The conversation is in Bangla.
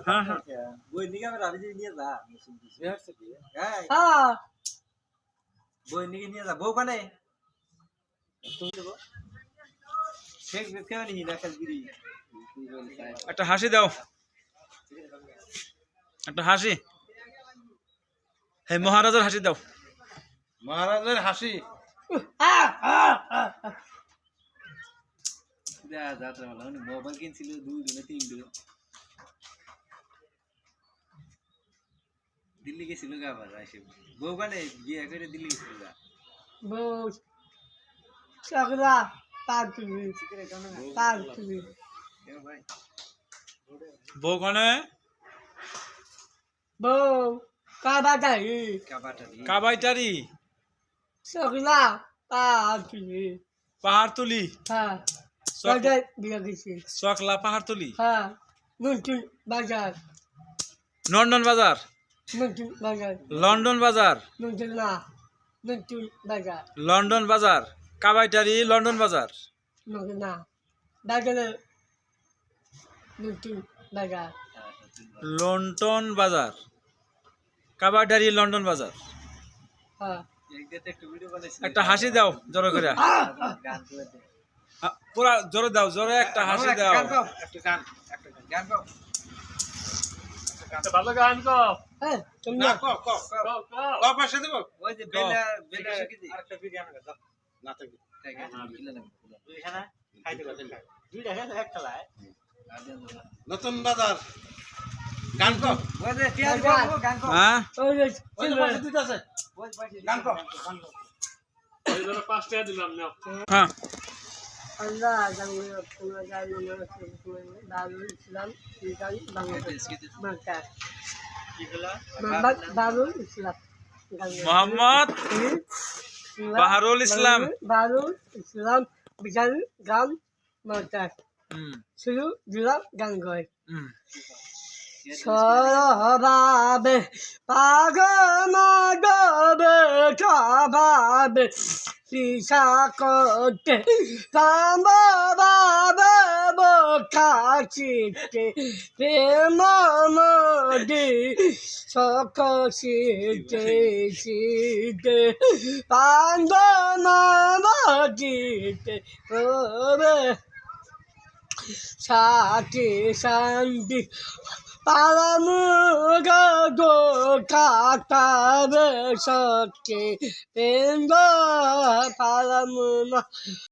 हाँ हाँ বই নিয়ে আমরা রাবি নিয়ে যা হ্যাঁ বই নিয়ে নিয়ে যা বউ কানে তুমি দেবো শেখ কেমন নি না কাজগিরি একটা হাসি দাও একটা হাসি হে মহারাজার হাসি দাও মহারাজের হাসি যা যা তো বলো মোবাইল কিনছিল 2 দিনে 3 দিন দিল্লি গেছিল গা আবার আসে বউ কানে বিয়ে করে দিল্লি গেছিল গা বউ সকলা পাতুলি পাতুলি এ ভাই বউ কনে বউ কাবাটাই কাবাটারি কাবাইটারি সকলা পাতুলি পাহাড় তুলি হ্যাঁ চক- বাজার দিয়ে গেছি চকলা পাহাড় তুলি হ্যাঁ নতুন বাজার লন্ডন বাজার নতুন বাজার লন্ডন বাজার নতুন না নতুন বাজার লন্ডন বাজার কাবাইটারি লন্ডন বাজার নতুন না বাজারে নতুন বাজার লন্ডন বাজার কাবাইটারি লন্ডন বাজার হ্যাঁ একদিন একটু ভিডিও বানাইছি একটা হাসি দাও জোরে করে গান তুলে দে পুরা জোরে দাও জোরে একটা হাসি দাও গান গাও একটা গান গান গাও ভালো গান কও হ্যাঁ তুমি না কও কও কও পাশে দেব ওই যে বেলা বেলা শিখেছি আরেকটা বিরিয়ানি দাও না থাকবে তাই গান কিলে না দুইখানা খাইতে পারছেন দুইটা খেতে একটা লাই গান নতুন বাজার গান কও ওই যে টিয়ার গাও গান গাও হ্যাঁ ওই যে ওই যে পাশে দুইটা আছে ওই পাশে গান গাও এই জন্য 5 টাকা দিলাম নাও হ্যাঁ আল্লাহ জানলে তোমার জানলে দারুল ইসলাম ইসলাম বাংলাদেশ মার্কা মোহাম্মদ দারুল ইসলাম মোহাম্মদ বাহারুল ইসলাম দারুল ইসলাম বিশাল গান মার্কা হুম শুরু দিলাম গান গায় হুম সরভাবে পাগমাগবে কাভাবে পিসা করতে কামবাবে বকাচিতে প্রেম মদি সকশিতে শীতে পান্দমাদিতে প্রবে সাথে শান্তি পালামুগো গো কাটাবে সত্যি পেঙ্গ পালামুনা